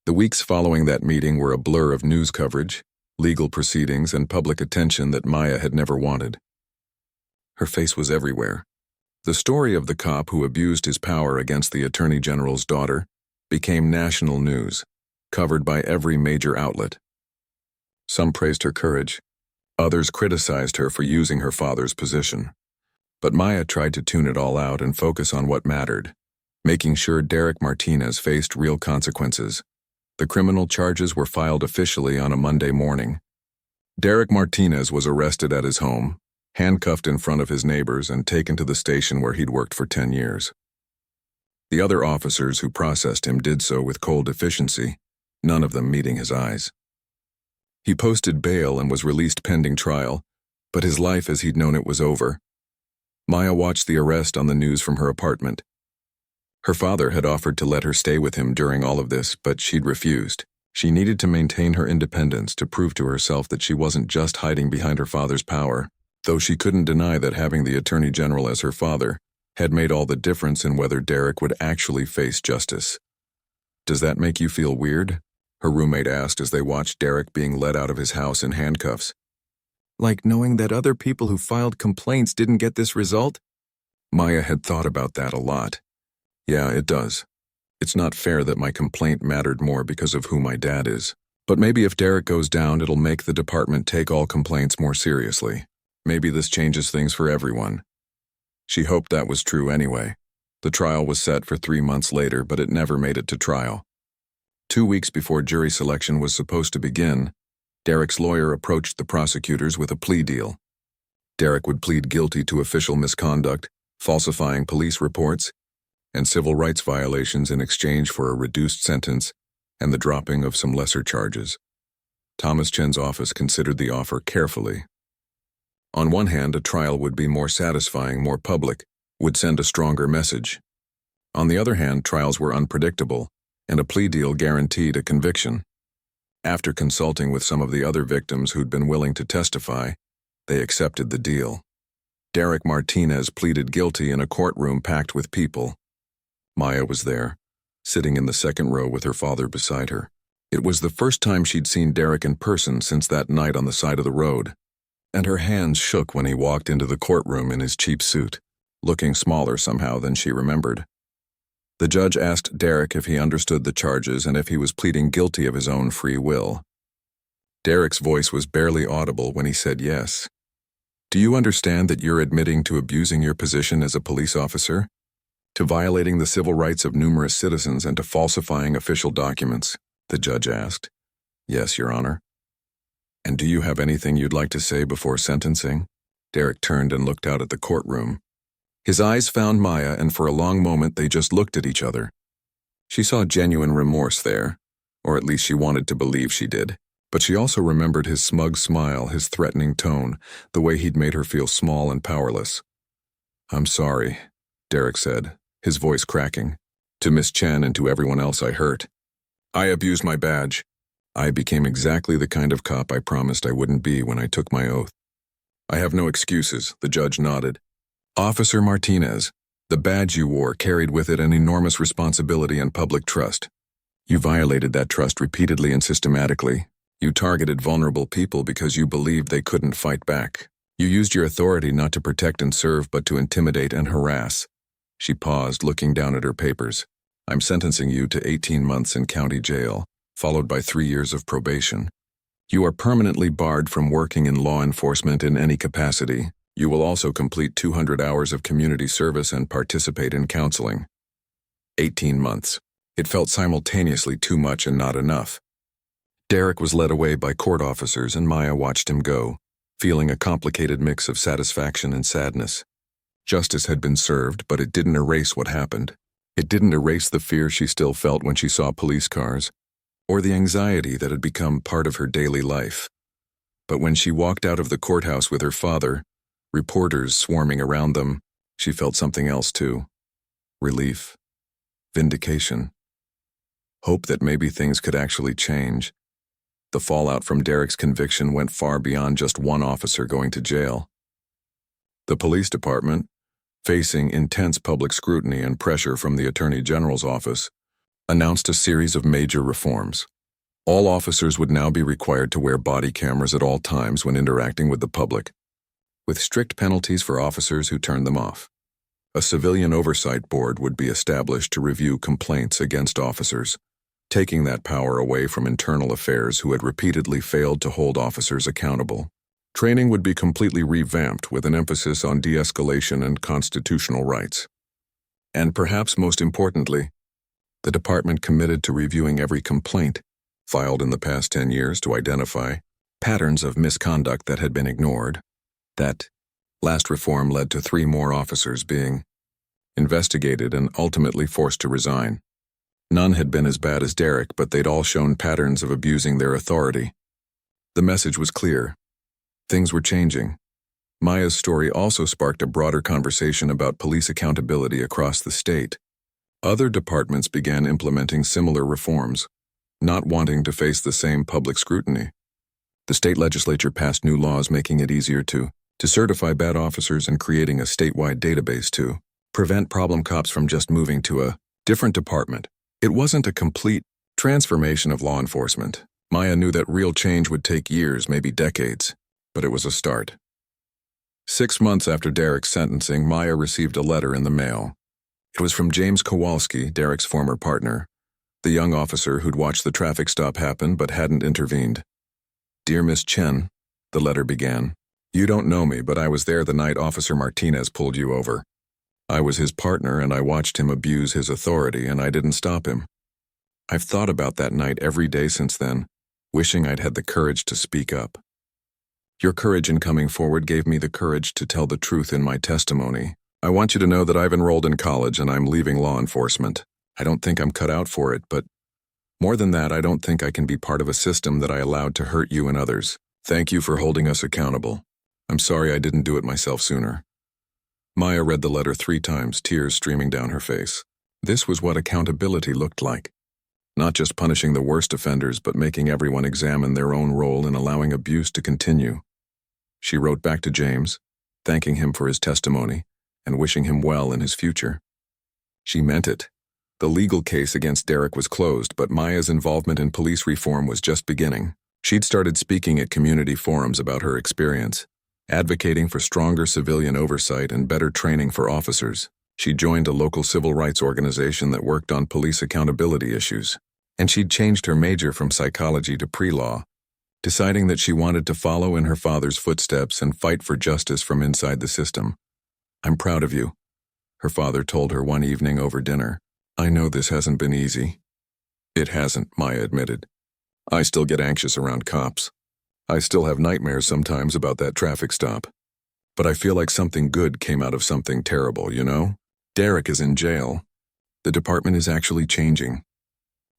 The weeks following that meeting were a blur of news coverage, legal proceedings, and public attention that Maya had never wanted. Her face was everywhere. The story of the cop who abused his power against the Attorney General's daughter became national news, covered by every major outlet. Some praised her courage. Others criticized her for using her father's position. But Maya tried to tune it all out and focus on what mattered, making sure Derek Martinez faced real consequences. The criminal charges were filed officially on a Monday morning. Derek Martinez was arrested at his home, handcuffed in front of his neighbors, and taken to the station where he'd worked for 10 years. The other officers who processed him did so with cold efficiency, none of them meeting his eyes. He posted bail and was released pending trial, but his life as he'd known it was over. Maya watched the arrest on the news from her apartment. Her father had offered to let her stay with him during all of this, but she'd refused. She needed to maintain her independence to prove to herself that she wasn't just hiding behind her father's power, though she couldn't deny that having the Attorney General as her father had made all the difference in whether Derek would actually face justice. "Does that make you feel weird?" her roommate asked as they watched Derek being led out of his house in handcuffs. "Like knowing that other people who filed complaints didn't get this result?" Maya had thought about that a lot. "Yeah, it does. It's not fair that my complaint mattered more because of who my dad is. But maybe if Derek goes down, it'll make the department take all complaints more seriously. Maybe this changes things for everyone." She hoped that was true anyway. The trial was set for 3 months later, but it never made it to trial. 2 weeks before jury selection was supposed to begin, Derek's lawyer approached the prosecutors with a plea deal. Derek would plead guilty to official misconduct, falsifying police reports, and civil rights violations in exchange for a reduced sentence and the dropping of some lesser charges. Thomas Chen's office considered the offer carefully. On one hand, a trial would be more satisfying, more public, would send a stronger message. On the other hand, trials were unpredictable, and a plea deal guaranteed a conviction. After consulting with some of the other victims who'd been willing to testify, they accepted the deal. Derek Martinez pleaded guilty in a courtroom packed with people. Maya was there, sitting in the second row with her father beside her. It was the first time she'd seen Derek in person since that night on the side of the road, and her hands shook when he walked into the courtroom in his cheap suit, looking smaller somehow than she remembered. The judge asked Derek if he understood the charges and if he was pleading guilty of his own free will. Derek's voice was barely audible when he said yes. "Do you understand that you're admitting to abusing your position as a police officer? To violating the civil rights of numerous citizens and to falsifying official documents?" the judge asked. "Yes, Your Honor." "And do you have anything you'd like to say before sentencing?" Derek turned and looked out at the courtroom. His eyes found Maya, and for a long moment they just looked at each other. She saw genuine remorse there, or at least she wanted to believe she did. But she also remembered his smug smile, his threatening tone, the way he'd made her feel small and powerless. "I'm sorry," Derek said, his voice cracking. "To Miss Chen and to everyone else I hurt. I abused my badge. I became exactly the kind of cop I promised I wouldn't be when I took my oath. I have no excuses," the judge nodded. "Officer Martinez, the badge you wore carried with it an enormous responsibility and public trust. You violated that trust repeatedly and systematically. You targeted vulnerable people because you believed they couldn't fight back. You used your authority not to protect and serve but to intimidate and harass." She paused, looking down at her papers. "I'm sentencing you to 18 months in county jail, followed by 3 years of probation. You are permanently barred from working in law enforcement in any capacity. You will also complete 200 hours of community service and participate in counseling." 18 months. It felt simultaneously too much and not enough. Derek was led away by court officers, and Maya watched him go, feeling a complicated mix of satisfaction and sadness. Justice had been served, but it didn't erase what happened. It didn't erase the fear she still felt when she saw police cars, or the anxiety that had become part of her daily life. But when she walked out of the courthouse with her father, reporters swarming around them, she felt something else too. Relief. Vindication. Hope that maybe things could actually change. The fallout from Derek's conviction went far beyond just one officer going to jail. The police department, facing intense public scrutiny and pressure from the Attorney General's office, announced a series of major reforms. All officers would now be required to wear body cameras at all times when interacting with the public, with strict penalties for officers who turned them off. A civilian oversight board would be established to review complaints against officers, taking that power away from internal affairs who had repeatedly failed to hold officers accountable. Training would be completely revamped with an emphasis on de-escalation and constitutional rights. And perhaps most importantly, the department committed to reviewing every complaint filed in the past 10 years to identify patterns of misconduct that had been ignored. That last reform led to 3 more officers being investigated and ultimately forced to resign. None had been as bad as Derek, but they'd all shown patterns of abusing their authority. The message was clear. Things were changing. Maya's story also sparked a broader conversation about police accountability across the state. Other departments began implementing similar reforms, not wanting to face the same public scrutiny. The state legislature passed new laws making it easier to certify bad officers and creating a statewide database to prevent problem cops from just moving to a different department. It wasn't a complete transformation of law enforcement. Maya knew that real change would take years, maybe decades, but it was a start. 6 months after Derek's sentencing, Maya received a letter in the mail. It was from James Kowalski, Derek's former partner, the young officer who'd watched the traffic stop happen but hadn't intervened. "Dear Miss Chen," the letter began, "you don't know me, but I was there the night Officer Martinez pulled you over. I was his partner and I watched him abuse his authority and I didn't stop him. I've thought about that night every day since then, wishing I'd had the courage to speak up. Your courage in coming forward gave me the courage to tell the truth in my testimony. I want you to know that I've enrolled in college and I'm leaving law enforcement. I don't think I'm cut out for it, but more than that, I don't think I can be part of a system that I allowed to hurt you and others. Thank you for holding us accountable. I'm sorry I didn't do it myself sooner." Maya read the letter 3 times, tears streaming down her face. This was what accountability looked like. Not just punishing the worst offenders, but making everyone examine their own role in allowing abuse to continue. She wrote back to James, thanking him for his testimony and wishing him well in his future. She meant it. The legal case against Derek was closed, but Maya's involvement in police reform was just beginning. She'd started speaking at community forums about her experience, advocating for stronger civilian oversight and better training for officers. She joined a local civil rights organization that worked on police accountability issues, and she'd changed her major from psychology to pre-law, deciding that she wanted to follow in her father's footsteps and fight for justice from inside the system. "I'm proud of you," her father told her one evening over dinner. "I know this hasn't been easy." "It hasn't," Maya admitted. "I still get anxious around cops. I still have nightmares sometimes about that traffic stop. But I feel like something good came out of something terrible, you know? Derek is in jail. The department is actually changing.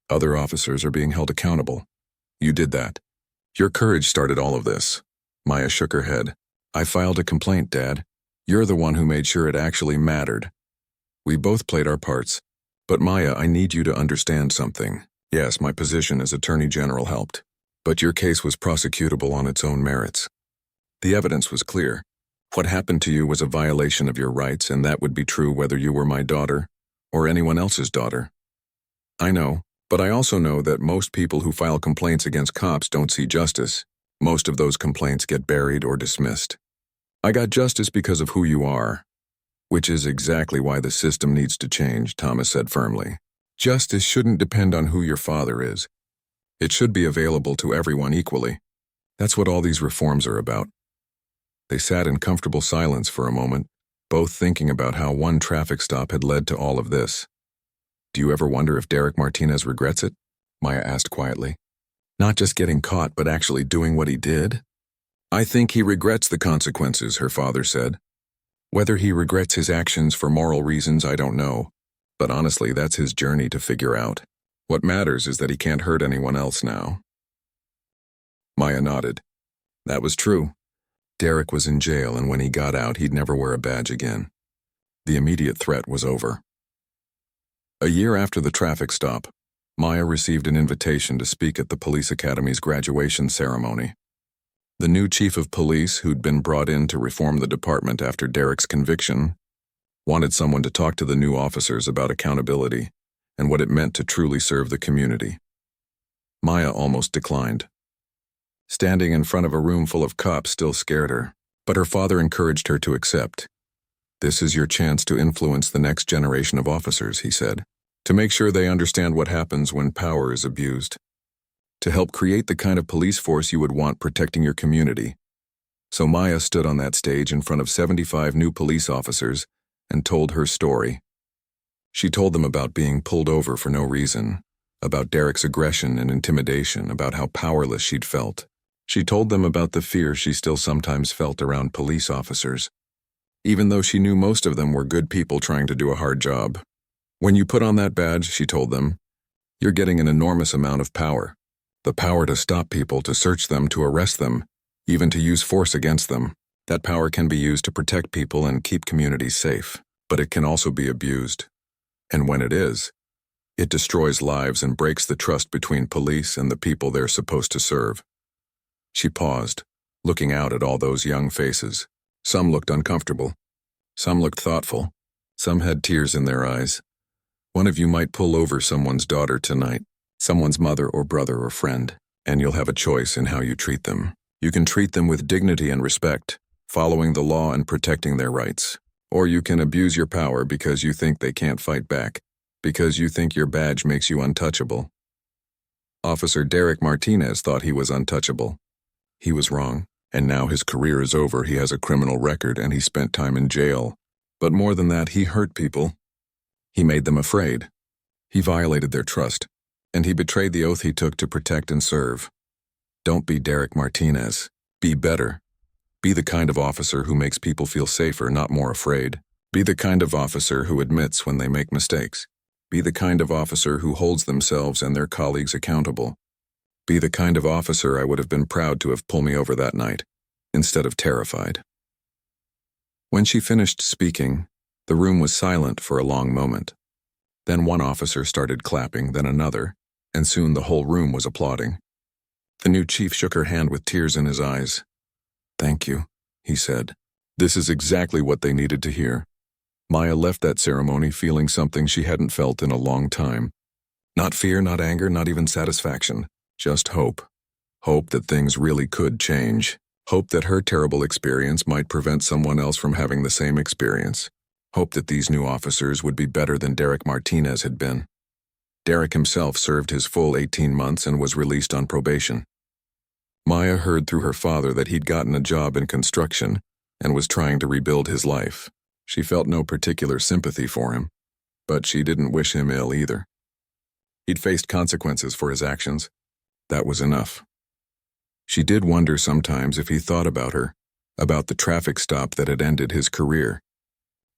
Other officers are being held accountable. You did that. Your courage started all of this." Maya shook her head. "I filed a complaint, Dad. You're the one who made sure it actually mattered. We both played our parts. But Maya, I need you to understand something. Yes, my position as Attorney General helped. But your case was prosecutable on its own merits. The evidence was clear. What happened to you was a violation of your rights, and that would be true whether you were my daughter or anyone else's daughter. I know, but I also know that most people who file complaints against cops don't see justice. Most of those complaints get buried or dismissed. I got justice because of who you are. Which is exactly why the system needs to change," Thomas said firmly. "Justice shouldn't depend on who your father is. It should be available to everyone equally. That's what all these reforms are about." They sat in comfortable silence for a moment, both thinking about how one traffic stop had led to all of this. "Do you ever wonder if Derek Martinez regrets it?" Maya asked quietly. "Not just getting caught, but actually doing what he did?" "I think he regrets the consequences," her father said. "Whether he regrets his actions for moral reasons, I don't know. But honestly, that's his journey to figure out. What matters is that he can't hurt anyone else now." Maya nodded. That was true. Derek was in jail, and when he got out, he'd never wear a badge again. The immediate threat was over. A year after the traffic stop, Maya received an invitation to speak at the police academy's graduation ceremony. The new chief of police, who'd been brought in to reform the department after Derek's conviction, wanted someone to talk to the new officers about accountability and what it meant to truly serve the community. Maya almost declined. Standing in front of a room full of cops still scared her, but her father encouraged her to accept. "This is your chance to influence the next generation of officers," he said, "to make sure they understand what happens when power is abused, to help create the kind of police force you would want protecting your community." So Maya stood on that stage in front of 75 new police officers and told her story. She told them about being pulled over for no reason, about Derek's aggression and intimidation, about how powerless she'd felt. She told them about the fear she still sometimes felt around police officers, even though she knew most of them were good people trying to do a hard job. "When you put on that badge," she told them, "you're getting an enormous amount of power. The power to stop people, to search them, to arrest them, even to use force against them. That power can be used to protect people and keep communities safe, but it can also be abused. And when it is, it destroys lives and breaks the trust between police and the people they're supposed to serve." She paused, looking out at all those young faces. Some looked uncomfortable. Some looked thoughtful. Some had tears in their eyes. "One of you might pull over someone's daughter tonight, someone's mother or brother or friend, and you'll have a choice in how you treat them. You can treat them with dignity and respect, following the law and protecting their rights. Or you can abuse your power because you think they can't fight back, because you think your badge makes you untouchable." Officer Derek Martinez thought he was untouchable. He was wrong, and now his career is over. He has a criminal record and he spent time in jail. But more than that, he hurt people. He made them afraid. He violated their trust, and he betrayed the oath he took to protect and serve. Don't be Derek Martinez. Be better. Be the kind of officer who makes people feel safer, not more afraid. Be the kind of officer who admits when they make mistakes. Be the kind of officer who holds themselves and their colleagues accountable. Be the kind of officer I would have been proud to have pulled me over that night, instead of terrified. When she finished speaking, the room was silent for a long moment. Then one officer started clapping, then another, and soon the whole room was applauding. The new chief shook her hand with tears in his eyes. "Thank you," he said. "This is exactly what they needed to hear." Maya left that ceremony feeling something she hadn't felt in a long time. Not fear, not anger, not even satisfaction. Just hope. Hope that things really could change. Hope that her terrible experience might prevent someone else from having the same experience. Hope that these new officers would be better than Derek Martinez had been. Derek himself served his full 18 months and was released on probation. Maya heard through her father that he'd gotten a job in construction and was trying to rebuild his life. She felt no particular sympathy for him, but she didn't wish him ill either. He'd faced consequences for his actions. That was enough. She did wonder sometimes if he thought about her, about the traffic stop that had ended his career.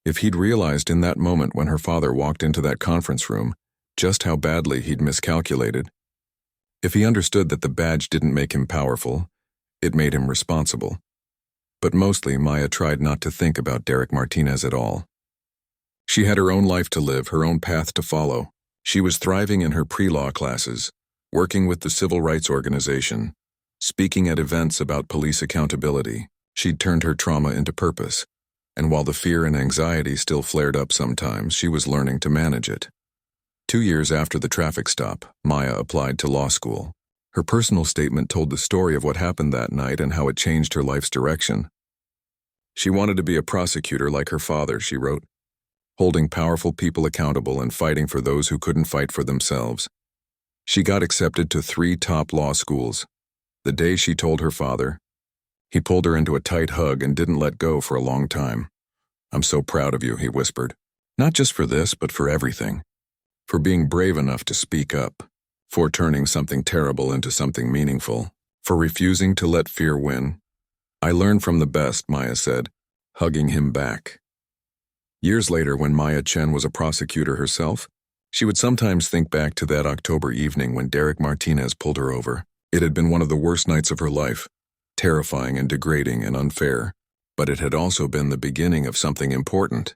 If he'd realized in that moment when her father walked into that conference room just how badly he'd miscalculated. If he understood that the badge didn't make him powerful, it made him responsible. But mostly, Maya tried not to think about Derek Martinez at all. She had her own life to live, her own path to follow. She was thriving in her pre-law classes, working with the civil rights organization, speaking at events about police accountability. She'd turned her trauma into purpose, and while the fear and anxiety still flared up sometimes, she was learning to manage it. 2 years after the traffic stop, Maya applied to law school. Her personal statement told the story of what happened that night and how it changed her life's direction. She wanted to be a prosecutor like her father, she wrote, holding powerful people accountable and fighting for those who couldn't fight for themselves. She got accepted to 3 top law schools. The day she told her father, he pulled her into a tight hug and didn't let go for a long time. "I'm so proud of you," he whispered. "Not just for this, but for everything. For being brave enough to speak up. For turning something terrible into something meaningful. For refusing to let fear win. I learned from the best," Maya said, hugging him back. Years later, when Maya Chen was a prosecutor herself, she would sometimes think back to that October evening when Derek Martinez pulled her over. It had been one of the worst nights of her life, terrifying and degrading and unfair, but it had also been the beginning of something important.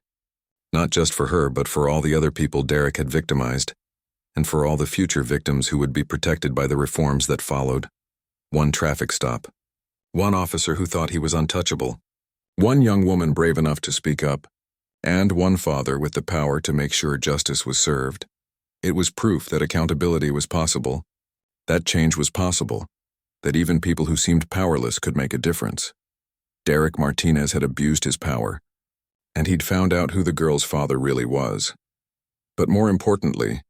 Not just for her, but for all the other people Derek had victimized, and for all the future victims who would be protected by the reforms that followed. One traffic stop. One officer who thought he was untouchable. One young woman brave enough to speak up. And one father with the power to make sure justice was served. It was proof that accountability was possible, that change was possible, that even people who seemed powerless could make a difference. Derek Martinez had abused his power, and he'd found out who the girl's father really was. But more importantly,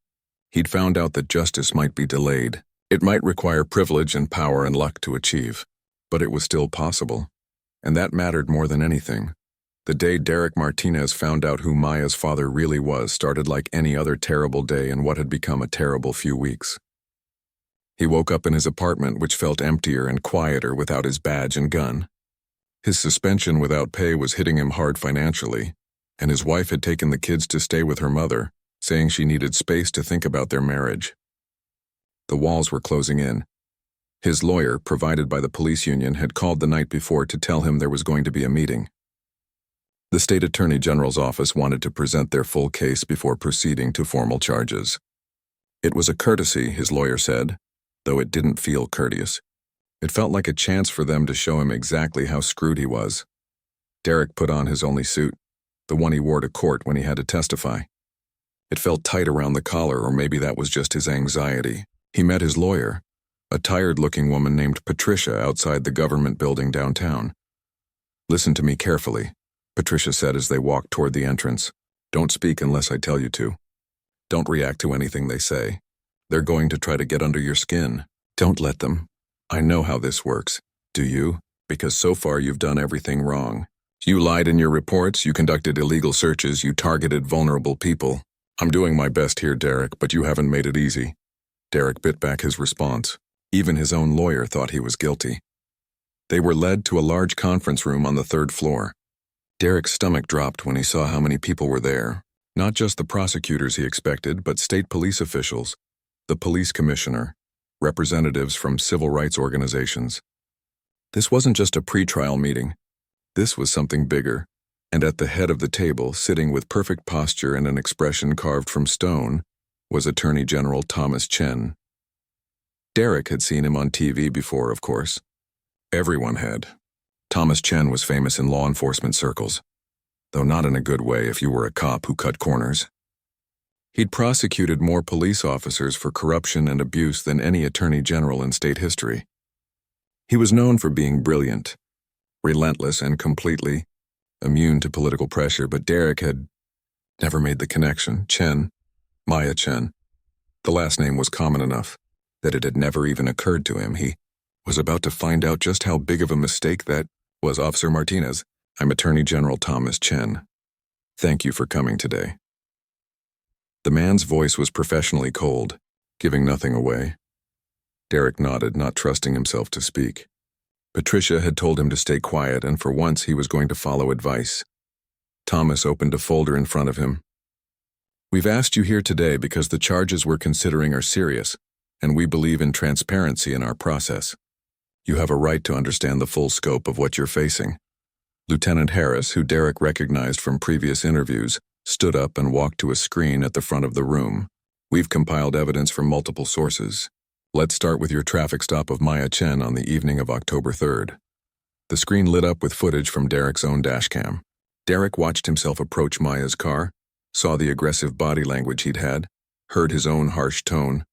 he'd found out that justice might be delayed. It might require privilege and power and luck to achieve, but it was still possible. And that mattered more than anything. The day Derek Martinez found out who Maya's father really was started like any other terrible day in what had become a terrible few weeks. He woke up in his apartment, which felt emptier and quieter without his badge and gun. His suspension without pay was hitting him hard financially, and his wife had taken the kids to stay with her mother, saying she needed space to think about their marriage. The walls were closing in. His lawyer, provided by the police union, had called the night before to tell him there was going to be a meeting. The state attorney general's office wanted to present their full case before proceeding to formal charges. It was a courtesy, his lawyer said, though it didn't feel courteous. It felt like a chance for them to show him exactly how screwed he was. Derek put on his only suit, the one he wore to court when he had to testify. It felt tight around the collar, or maybe that was just his anxiety. He met his lawyer, a tired-looking woman named Patricia, outside the government building downtown. "Listen to me carefully," Patricia said as they walked toward the entrance. "Don't speak unless I tell you to. Don't react to anything they say. They're going to try to get under your skin. Don't let them. I know how this works. Do you? Because so far you've done everything wrong. You lied in your reports, you conducted illegal searches, you targeted vulnerable people. I'm doing my best here, Derek, but you haven't made it easy." Derek bit back his response. Even his own lawyer thought he was guilty. They were led to a large conference room on the 3rd floor. Derek's stomach dropped when he saw how many people were there. Not just the prosecutors he expected, but state police officials, the police commissioner, representatives from civil rights organizations. This wasn't just a pre-trial meeting. This was something bigger, and at the head of the table, sitting with perfect posture and an expression carved from stone, was Attorney General Thomas Chen. Derek had seen him on TV before, of course. Everyone had. Thomas Chen was famous in law enforcement circles, though not in a good way if you were a cop who cut corners. He'd prosecuted more police officers for corruption and abuse than any attorney general in state history. He was known for being brilliant, relentless, and completely immune to political pressure, but Derek had never made the connection. Chen, Maya Chen. The last name was common enough that it had never even occurred to him. He was about to find out just how big of a mistake that was. "Officer Martinez, I'm Attorney General Thomas Chen. Thank you for coming today." The man's voice was professionally cold, giving nothing away. Derek nodded, not trusting himself to speak. Patricia had told him to stay quiet, and for once he was going to follow advice. Thomas opened a folder in front of him. "We've asked you here today because the charges we're considering are serious, and we believe in transparency in our process. You have a right to understand the full scope of what you're facing." Lieutenant Harris, who Derek recognized from previous interviews, stood up and walked to a screen at the front of the room. "We've compiled evidence from multiple sources. Let's start with your traffic stop of Maya Chen on the evening of October 3rd. The screen lit up with footage from Derek's own dashcam. Derek watched himself approach Maya's car, saw the aggressive body language he'd had, heard his own harsh tone.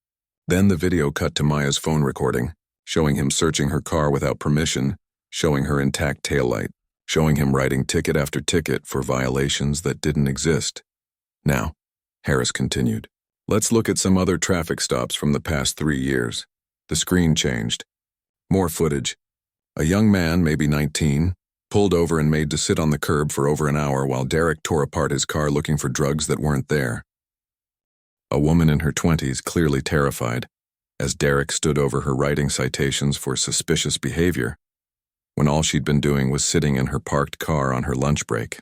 Then the video cut to Maya's phone recording, showing him searching her car without permission, showing her intact taillight, showing him writing ticket after ticket for violations that didn't exist. "Now," Harris continued, "let's look at some other traffic stops from the past 3 years. The screen changed. More footage. A young man, maybe 19, pulled over and made to sit on the curb for over an hour while Derek tore apart his car looking for drugs that weren't there. A woman in her 20s, clearly terrified, as Derek stood over her writing citations for suspicious behavior, when all she'd been doing was sitting in her parked car on her lunch break.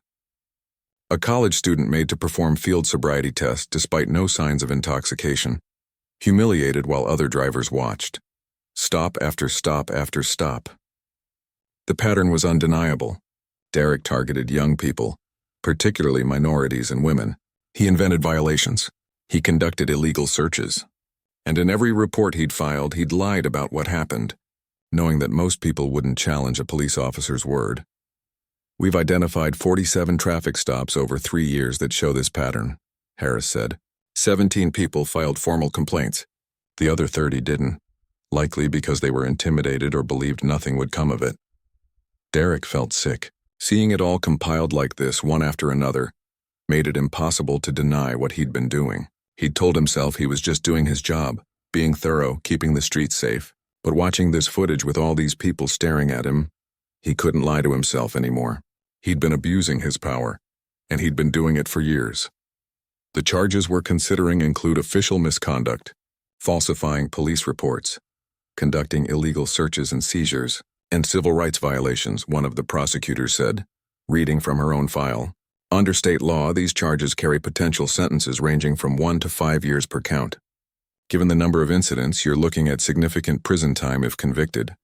A college student made to perform field sobriety tests despite no signs of intoxication, humiliated while other drivers watched. Stop after stop after stop. The pattern was undeniable. Derek targeted young people, particularly minorities and women. He invented violations. He conducted illegal searches. And in every report he'd filed, he'd lied about what happened, knowing that most people wouldn't challenge a police officer's word. "We've identified 47 traffic stops over 3 years that show this pattern," Harris said. 17 people filed formal complaints. The other 30 didn't, likely because they were intimidated or believed nothing would come of it. Derek felt sick. Seeing it all compiled like this, one after another, made it impossible to deny what he'd been doing. He'd told himself he was just doing his job, being thorough, keeping the streets safe. But watching this footage with all these people staring at him, he couldn't lie to himself anymore. He'd been abusing his power, and he'd been doing it for years. The charges we're considering include official misconduct, falsifying police reports, conducting illegal searches and seizures, and civil rights violations, one of the prosecutors said, reading from her own file. Under state law, these charges carry potential sentences ranging from 1 to 5 years per count. Given the number of incidents, you're looking at significant prison time if convicted.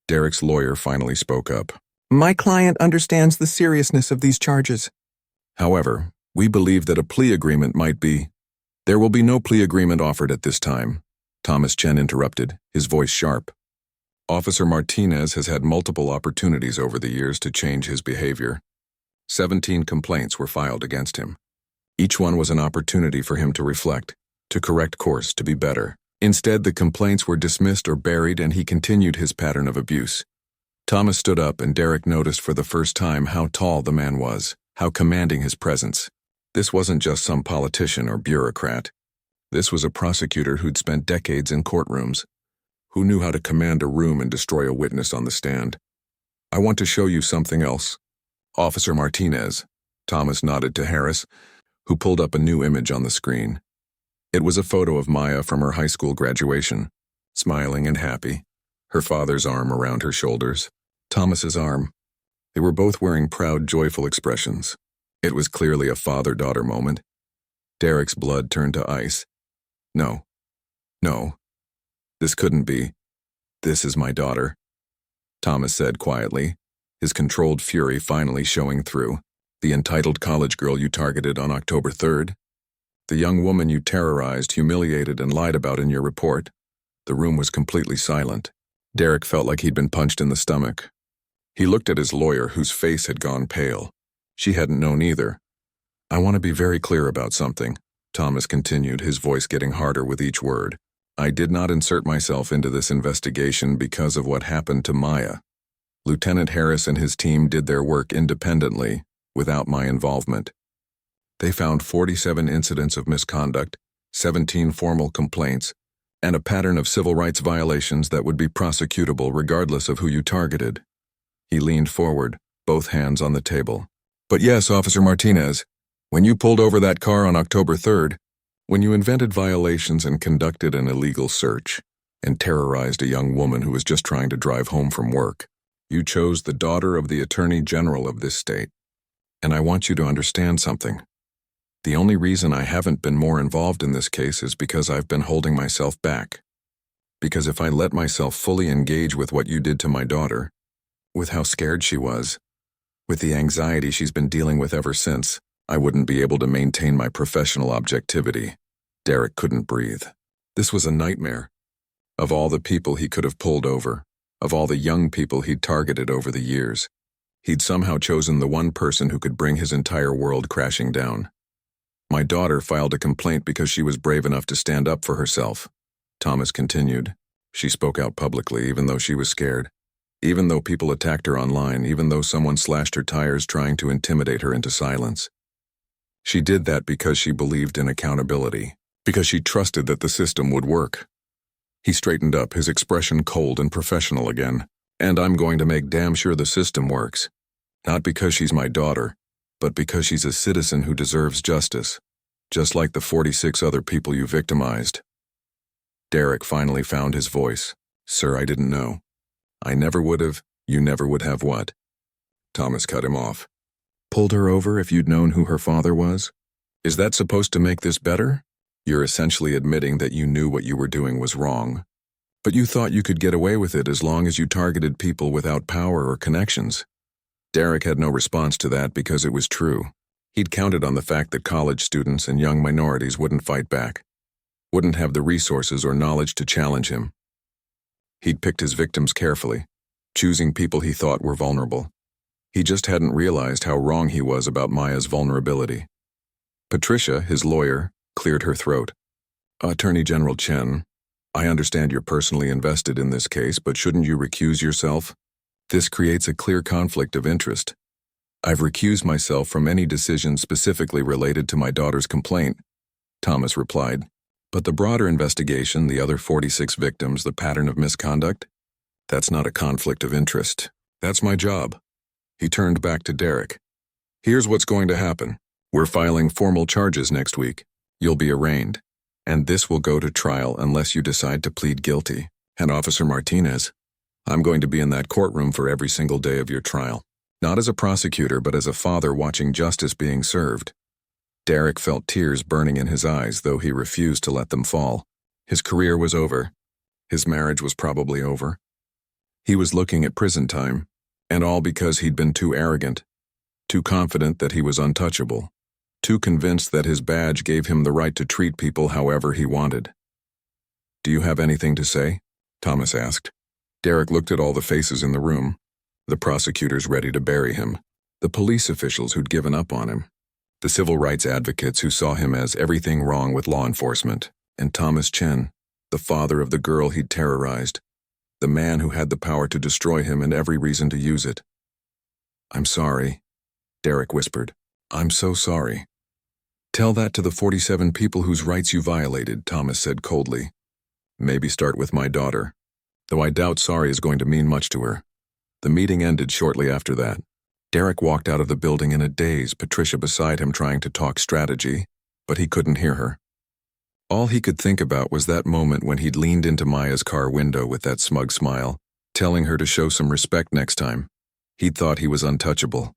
Derek's lawyer finally spoke up. My client understands the seriousness of these charges. However, we believe that a plea agreement might be. There will be no plea agreement offered at this time, Thomas Chen interrupted, his voice sharp. Officer Martinez has had multiple opportunities over the years to change his behavior. 17 complaints were filed against him. Each one was an opportunity for him to reflect, to correct course, to be better. Instead, the complaints were dismissed or buried, and he continued his pattern of abuse. Thomas stood up, and Derek noticed for the first time how tall the man was, how commanding his presence. This wasn't just some politician or bureaucrat. This was a prosecutor who'd spent decades in courtrooms, who knew how to command a room and destroy a witness on the stand. I want to show you something else. Officer Martinez, Thomas nodded to Harris, who pulled up a new image on the screen. It was a photo of Maya from her high school graduation, smiling and happy, her father's arm around her shoulders, Thomas's arm. They were both wearing proud, joyful expressions. It was clearly a father-daughter moment. Derek's blood turned to ice. No. This couldn't be. This is my daughter, Thomas said quietly, his controlled fury finally showing through. The entitled college girl you targeted on October 3rd? The young woman you terrorized, humiliated, and lied about in your report? The room was completely silent. Derek felt like he'd been punched in the stomach. He looked at his lawyer, whose face had gone pale. She hadn't known either. I want to be very clear about something, Thomas continued, his voice getting harder with each word. I did not insert myself into this investigation because of what happened to Maya. Lieutenant Harris and his team did their work independently, without my involvement. They found 47 incidents of misconduct, 17 formal complaints, and a pattern of civil rights violations that would be prosecutable regardless of who you targeted. He leaned forward, both hands on the table. But yes, Officer Martinez, when you pulled over that car on October 3rd, when you invented violations and conducted an illegal search, and terrorized a young woman who was just trying to drive home from work, you chose the daughter of the Attorney General of this state. And I want you to understand something. The only reason I haven't been more involved in this case is because I've been holding myself back. Because if I let myself fully engage with what you did to my daughter, with how scared she was, with the anxiety she's been dealing with ever since, I wouldn't be able to maintain my professional objectivity. Derek couldn't breathe. This was a nightmare. Of all the people he could have pulled over, of all the young people he'd targeted over the years, he'd somehow chosen the one person who could bring his entire world crashing down. My daughter filed a complaint because she was brave enough to stand up for herself, Thomas continued. She spoke out publicly even though she was scared. Even though people attacked her online, even though someone slashed her tires trying to intimidate her into silence. She did that because she believed in accountability, because she trusted that the system would work. He straightened up, his expression cold and professional again. And I'm going to make damn sure the system works. Not because she's my daughter, but because she's a citizen who deserves justice, just like the 46 other people you victimized. Derek finally found his voice. Sir, I didn't know. I never would have. You never would have what? Thomas cut him off. Pulled her over if you'd known who her father was? Is that supposed to make this better? You're essentially admitting that you knew what you were doing was wrong. But you thought you could get away with it as long as you targeted people without power or connections. Derek had no response to that because it was true. He'd counted on the fact that college students and young minorities wouldn't fight back, wouldn't have the resources or knowledge to challenge him. He'd picked his victims carefully, choosing people he thought were vulnerable. He just hadn't realized how wrong he was about Maya's vulnerability. Patricia, his lawyer, cleared her throat. Attorney General Chen, I understand you're personally invested in this case, but shouldn't you recuse yourself? This creates a clear conflict of interest. I've recused myself from any decision specifically related to my daughter's complaint, Thomas replied. But the broader investigation, the other 46 victims, the pattern of misconduct? That's not a conflict of interest. That's my job. He turned back to Derek. Here's what's going to happen. We're filing formal charges next week. You'll be arraigned. And this will go to trial unless you decide to plead guilty. And Officer Martinez, I'm going to be in that courtroom for every single day of your trial. Not as a prosecutor, but as a father watching justice being served. Derek felt tears burning in his eyes, though he refused to let them fall. His career was over. His marriage was probably over. He was looking at prison time, and all because he'd been too arrogant, too confident that he was untouchable, too convinced that his badge gave him the right to treat people however he wanted. Do you have anything to say? Thomas asked. Derek looked at all the faces in the room, the prosecutors ready to bury him, the police officials who'd given up on him, the civil rights advocates who saw him as everything wrong with law enforcement, and Thomas Chen, the father of the girl he'd terrorized, the man who had the power to destroy him and every reason to use it. I'm sorry, Derek whispered. I'm so sorry. Tell that to the 47 people whose rights you violated, Thomas said coldly. Maybe start with my daughter, though I doubt sorry is going to mean much to her. The meeting ended shortly after that. Derek walked out of the building in a daze, Patricia beside him trying to talk strategy, but he couldn't hear her. All he could think about was that moment when he'd leaned into Maya's car window with that smug smile, telling her to show some respect next time. He'd thought he was untouchable.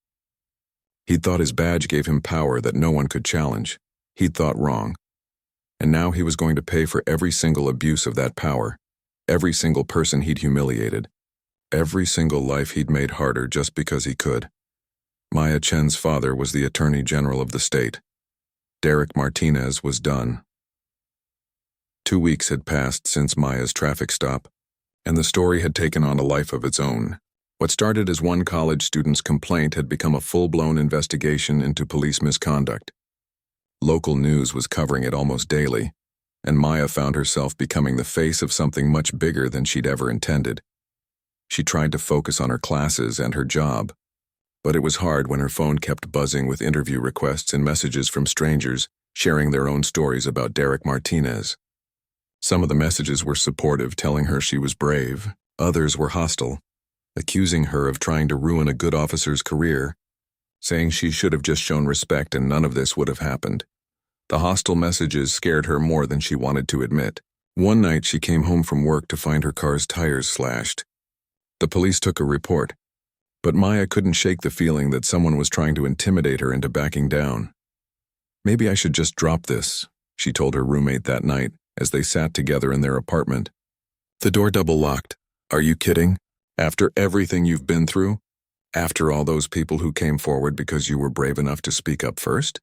He'd thought his badge gave him power that no one could challenge. He'd thought wrong. And now he was going to pay for every single abuse of that power, every single person he'd humiliated, every single life he'd made harder just because he could. Maya Chen's father was the Attorney General of the state. Derek Martinez was done. 2 weeks had passed since Maya's traffic stop, and the story had taken on a life of its own. What started as one college student's complaint had become a full-blown investigation into police misconduct. Local news was covering it almost daily, and Maya found herself becoming the face of something much bigger than she'd ever intended. She tried to focus on her classes and her job, but it was hard when her phone kept buzzing with interview requests and messages from strangers sharing their own stories about Derek Martinez. Some of the messages were supportive, telling her she was brave. Others were hostile, accusing her of trying to ruin a good officer's career, saying she should have just shown respect and none of this would have happened. The hostile messages scared her more than she wanted to admit. One night she came home from work to find her car's tires slashed. The police took a report, but Maya couldn't shake the feeling that someone was trying to intimidate her into backing down. Maybe I should just drop this, she told her roommate that night as they sat together in their apartment. The door double-locked. Are you kidding? After everything you've been through? After all those people who came forward because you were brave enough to speak up first?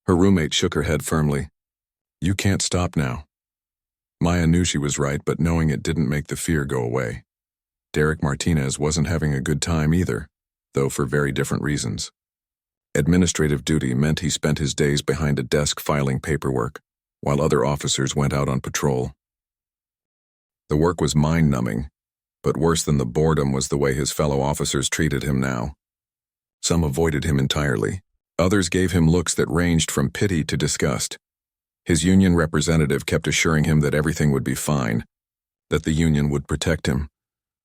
Her roommate shook her head firmly. You can't stop now. Maya knew she was right, but knowing it didn't make the fear go away. Derek Martinez wasn't having a good time either, though for very different reasons. Administrative duty meant he spent his days behind a desk filing paperwork, while other officers went out on patrol. The work was mind-numbing, but worse than the boredom was the way his fellow officers treated him now. Some avoided him entirely. Others gave him looks that ranged from pity to disgust. His union representative kept assuring him that everything would be fine, that the union would protect him,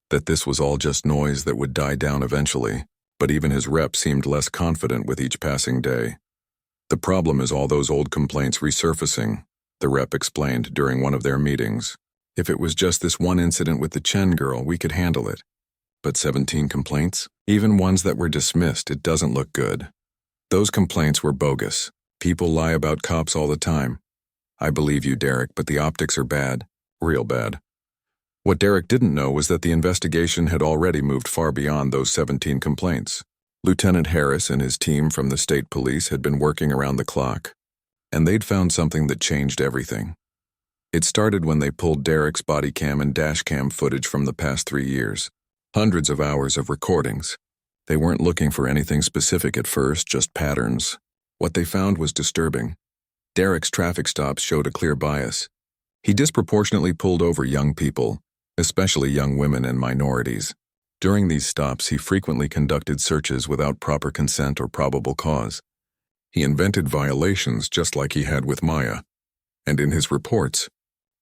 that this was all just noise that would die down eventually, but even his rep seemed less confident with each passing day. The problem is all those old complaints resurfacing, the rep explained during one of their meetings. If it was just this one incident with the Chen girl, we could handle it. But 17 complaints? Even ones that were dismissed, it doesn't look good. Those complaints were bogus. People lie about cops all the time. I believe you, Derek, but the optics are bad. Real bad. What Derek didn't know was that the investigation had already moved far beyond those 17 complaints. Lieutenant Harris and his team from the state police had been working around the clock, and they'd found something that changed everything. It started when they pulled Derek's body cam and dash cam footage from the past 3 years. Hundreds of hours of recordings. They weren't looking for anything specific at first, just patterns. What they found was disturbing. Derek's traffic stops showed a clear bias. He disproportionately pulled over young people, especially young women and minorities. During these stops, he frequently conducted searches without proper consent or probable cause. He invented violations just like he had with Maya. And in his reports,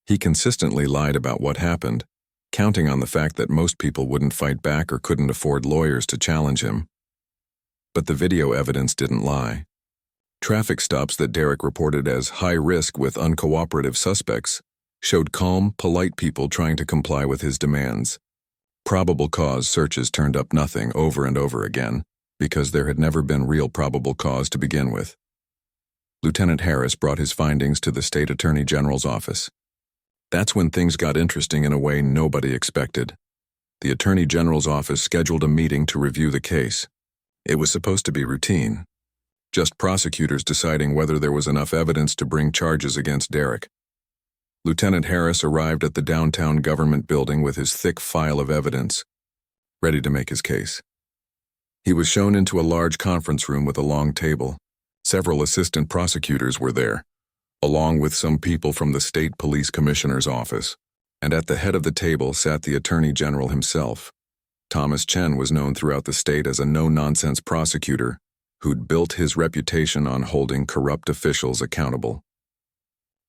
he consistently lied about what happened, counting on the fact that most people wouldn't fight back or couldn't afford lawyers to challenge him. But the video evidence didn't lie. Traffic stops that Derek reported as high risk with uncooperative suspects showed calm, polite people trying to comply with his demands. Probable cause searches turned up nothing over and over again because there had never been real probable cause to begin with. Lieutenant Harris brought his findings to the State Attorney General's office. That's when things got interesting in a way nobody expected. The Attorney General's office scheduled a meeting to review the case. It was supposed to be routine, just prosecutors deciding whether there was enough evidence to bring charges against Derek. Lieutenant Harris arrived at the downtown government building with his thick file of evidence, ready to make his case. He was shown into a large conference room with a long table. Several assistant prosecutors were there, along with some people from the state police commissioner's office. And at the head of the table sat the Attorney General himself. Thomas Chen was known throughout the state as a no-nonsense prosecutor who'd built his reputation on holding corrupt officials accountable.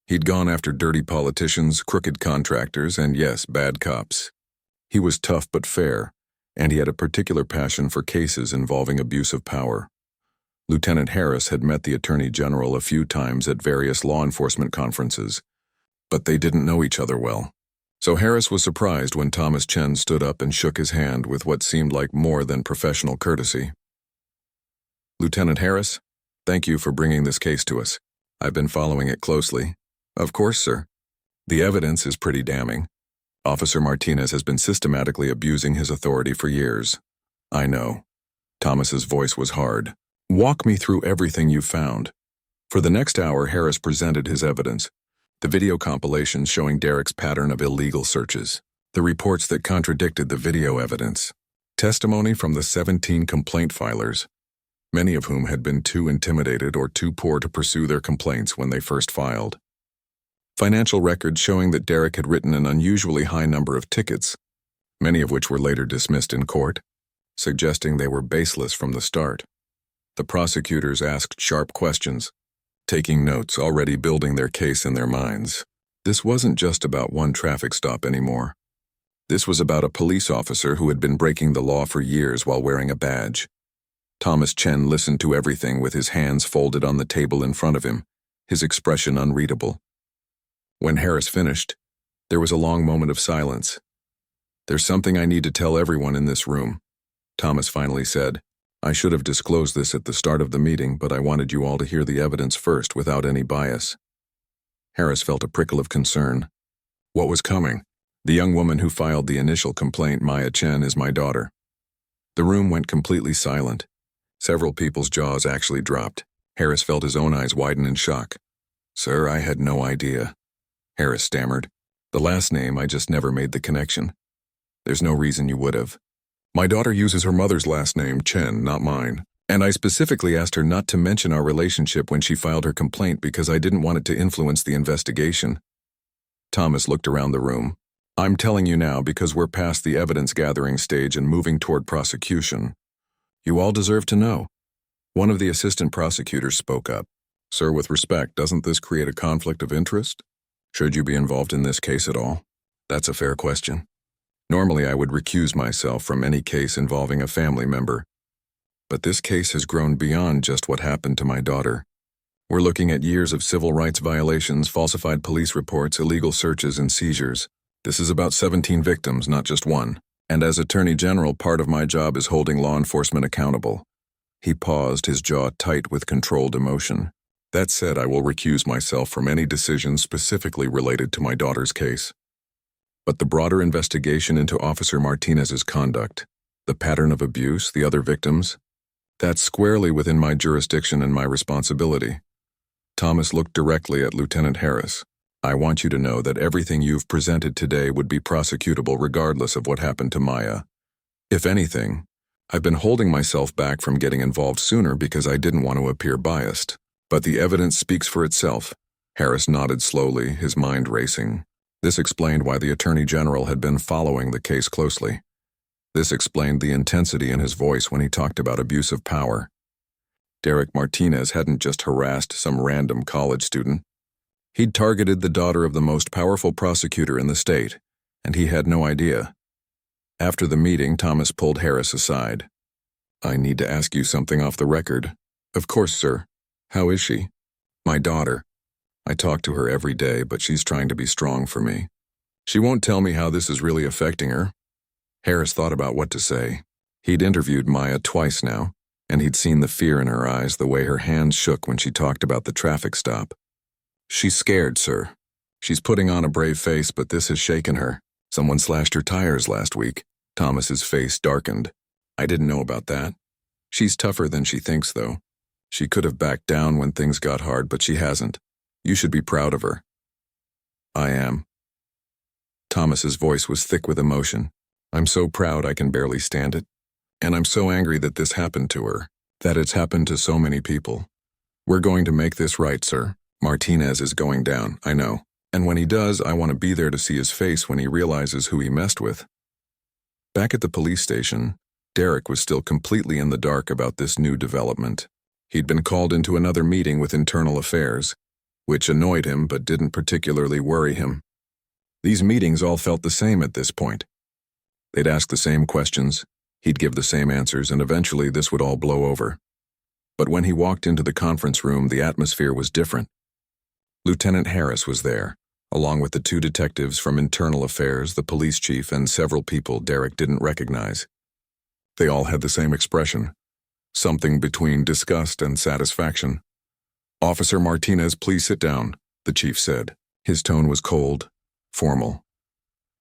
He'd gone after dirty politicians, crooked contractors, and yes, bad cops. He was tough but fair, and he had a particular passion for cases involving abuse of power. Lieutenant Harris had met the Attorney General a few times at various law enforcement conferences, but they didn't know each other well. So Harris was surprised when Thomas Chen stood up and shook his hand with what seemed like more than professional courtesy. "Lieutenant Harris, thank you for bringing this case to us. I've been following it closely." "Of course, sir. The evidence is pretty damning. Officer Martinez has been systematically abusing his authority for years." "I know." Thomas's voice was hard. "Walk me through everything you found." For the next hour, Harris presented his evidence. The video compilations showing Derek's pattern of illegal searches, the reports that contradicted the video evidence, testimony from the 17 complaint filers, many of whom had been too intimidated or too poor to pursue their complaints when they first filed. Financial records showing that Derek had written an unusually high number of tickets, many of which were later dismissed in court, suggesting they were baseless from the start. The prosecutors asked sharp questions, taking notes, already building their case in their minds. This wasn't just about one traffic stop anymore. This was about a police officer who had been breaking the law for years while wearing a badge. Thomas Chen listened to everything with his hands folded on the table in front of him, his expression unreadable. When Harris finished, there was a long moment of silence. "There's something I need to tell everyone in this room," Thomas finally said. "I should have disclosed this at the start of the meeting, but I wanted you all to hear the evidence first without any bias." Harris felt a prickle of concern. What was coming? "The young woman who filed the initial complaint, Maya Chen, is my daughter." The room went completely silent. Several people's jaws actually dropped. Harris felt his own eyes widen in shock. "Sir, I had no idea," Harris stammered. "The last name, I just never made the connection." "There's no reason you would have. My daughter uses her mother's last name, Chen, not mine. And I specifically asked her not to mention our relationship when she filed her complaint because I didn't want it to influence the investigation." Thomas looked around the room. "I'm telling you now because we're past the evidence-gathering stage and moving toward prosecution. You all deserve to know." One of the assistant prosecutors spoke up. "Sir, with respect, doesn't this create a conflict of interest? Should you be involved in this case at all?" "That's a fair question. Normally, I would recuse myself from any case involving a family member. But this case has grown beyond just what happened to my daughter. We're looking at years of civil rights violations, falsified police reports, illegal searches, and seizures. This is about 17 victims, not just one. And as Attorney General, part of my job is holding law enforcement accountable." He paused, his jaw tight with controlled emotion. "That said, I will recuse myself from any decisions specifically related to my daughter's case. But the broader investigation into Officer Martinez's conduct, the pattern of abuse, the other victims, that's squarely within my jurisdiction and my responsibility." Thomas looked directly at Lieutenant Harris. "I want you to know that everything you've presented today would be prosecutable regardless of what happened to Maya. If anything, I've been holding myself back from getting involved sooner because I didn't want to appear biased. But the evidence speaks for itself. Harris nodded slowly, his mind racing. This explained why the Attorney General had been following the case closely. This explained the intensity in his voice when he talked about abuse of power. Derek Martinez hadn't just harassed some random college student. He'd targeted the daughter of the most powerful prosecutor in the state, and he had no idea. After the meeting, Thomas pulled Harris aside. "I need to ask you something off the record." "Of course, sir. How is she?" "My daughter. I talk to her every day, but she's trying to be strong for me. She won't tell me how this is really affecting her." Harris thought about what to say. He'd interviewed Maya twice now, and he'd seen the fear in her eyes, the way her hands shook when she talked about the traffic stop. "She's scared, sir. She's putting on a brave face, but this has shaken her. Someone slashed her tires last week." Thomas's face darkened. "I didn't know about that. She's tougher than she thinks, though. She could have backed down when things got hard, but she hasn't. You should be proud of her." "I am." Thomas's voice was thick with emotion. "I'm so proud I can barely stand it. And I'm so angry that this happened to her, that it's happened to so many people. We're going to make this right, sir. Martinez is going down, I know. And when he does, I want to be there to see his face when he realizes who he messed with." Back at the police station, Derek was still completely in the dark about this new development. He'd been called into another meeting with Internal Affairs, which annoyed him but didn't particularly worry him. These meetings all felt the same at this point. They'd ask the same questions, he'd give the same answers, and eventually this would all blow over. But when he walked into the conference room, the atmosphere was different. Lieutenant Harris was there, along with the two detectives from Internal Affairs, the police chief, and several people Derek didn't recognize. They all had the same expression, something between disgust and satisfaction. "Officer Martinez, please sit down," the chief said. His tone was cold, formal.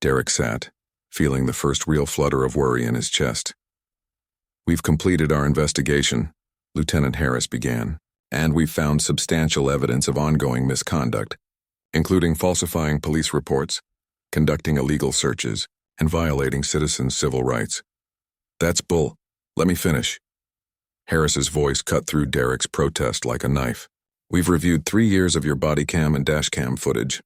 Derek sat, feeling the first real flutter of worry in his chest. "We've completed our investigation," Lieutenant Harris began, "and we've found substantial evidence of ongoing misconduct, including falsifying police reports, conducting illegal searches, and violating citizens' civil rights." "That's bull. Let me finish." Harris's voice cut through Derek's protest like a knife. "We've reviewed 3 years of your body cam and dash cam footage.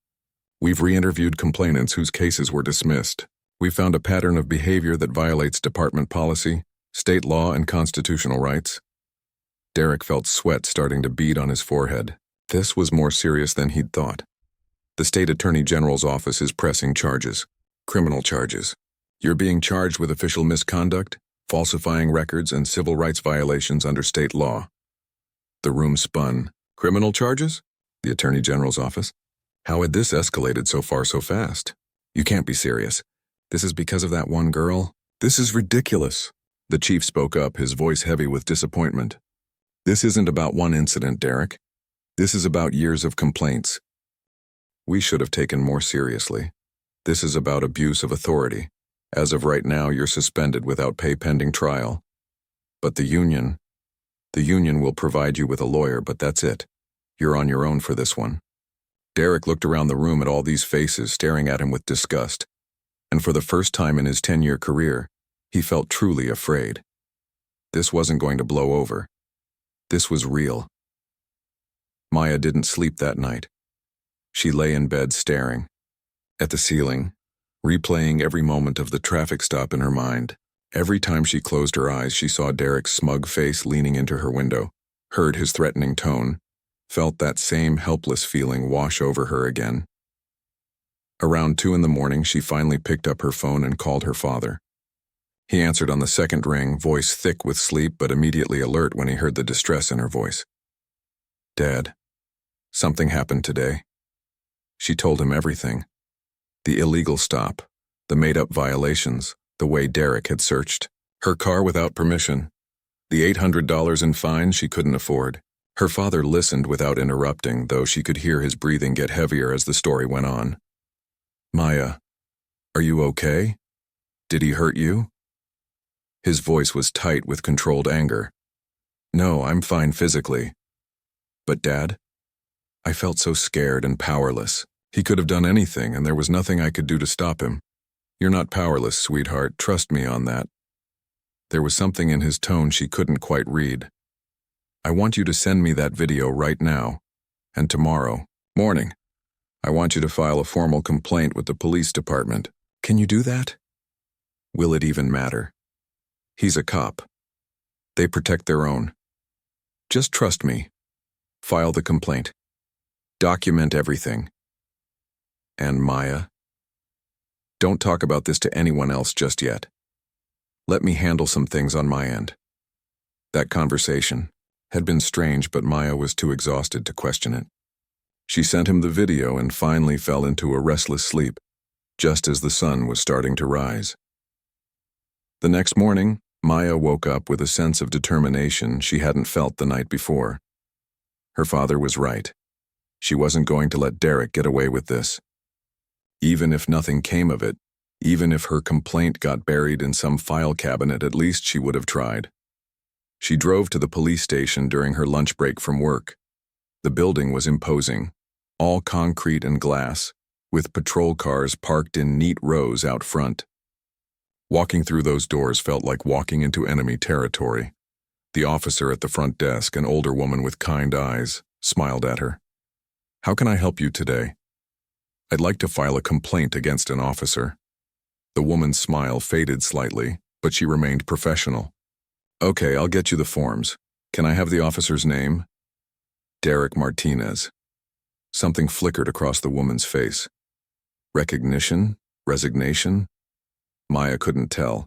We've re-interviewed complainants whose cases were dismissed. We found a pattern of behavior that violates department policy, state law, and constitutional rights." Derek felt sweat starting to bead on his forehead. This was more serious than he'd thought. The state attorney general's office is pressing charges, criminal charges. You're being charged with official misconduct, falsifying records, and civil rights violations under state law. The room spun. Criminal charges? The attorney general's office? How had this escalated so far so fast? You can't be serious. This is because of that one girl? This is ridiculous. The chief spoke up, his voice heavy with disappointment. This isn't about one incident, Derek. This is about years of complaints. We should have taken more seriously. This is about abuse of authority. As of right now, you're suspended without pay pending trial. But the union will provide you with a lawyer, but that's it. You're on your own for this one. Derek looked around the room at all these faces staring at him with disgust. And for the first time in his 10-year career, he felt truly afraid. This wasn't going to blow over. This was real. Maya didn't sleep that night. She lay in bed staring at the ceiling, replaying every moment of the traffic stop in her mind. Every time she closed her eyes, she saw Derek's smug face leaning into her window, heard his threatening tone, felt that same helpless feeling wash over her again. Around 2 a.m, she finally picked up her phone and called her father. He answered on the second ring, voice thick with sleep but immediately alert when he heard the distress in her voice. "Dad, something happened today." She told him everything. The illegal stop, the made-up violations, the way Derek had searched, her car without permission, the $800 in fines she couldn't afford. Her father listened without interrupting, though she could hear his breathing get heavier as the story went on. "Maya, are you okay? Did he hurt you?" His voice was tight with controlled anger. "No, I'm fine physically." "But Dad?" "I felt so scared and powerless. He could have done anything, and there was nothing I could do to stop him. You're not powerless, sweetheart. Trust me on that." There was something in his tone she couldn't quite read. I want you to send me that video right now. And tomorrow morning, I want you to file a formal complaint with the police department. Can you do that? Will it even matter? He's a cop. They protect their own. Just trust me. File the complaint. Document everything. And Maya? Don't talk about this to anyone else just yet. Let me handle some things on my end. That conversation had been strange, but Maya was too exhausted to question it. She sent him the video and finally fell into a restless sleep, just as the sun was starting to rise. The next morning, Maya woke up with a sense of determination she hadn't felt the night before. Her father was right. She wasn't going to let Derek get away with this. Even if nothing came of it, even if her complaint got buried in some file cabinet, at least she would have tried. She drove to the police station during her lunch break from work. The building was imposing, all concrete and glass, with patrol cars parked in neat rows out front. Walking through those doors felt like walking into enemy territory. The officer at the front desk, an older woman with kind eyes, smiled at her. "How can I help you today?" "I'd like to file a complaint against an officer." The woman's smile faded slightly, but she remained professional. "Okay, I'll get you the forms. Can I have the officer's name?" "Derek Martinez." Something flickered across the woman's face. Recognition? Resignation? Maya couldn't tell.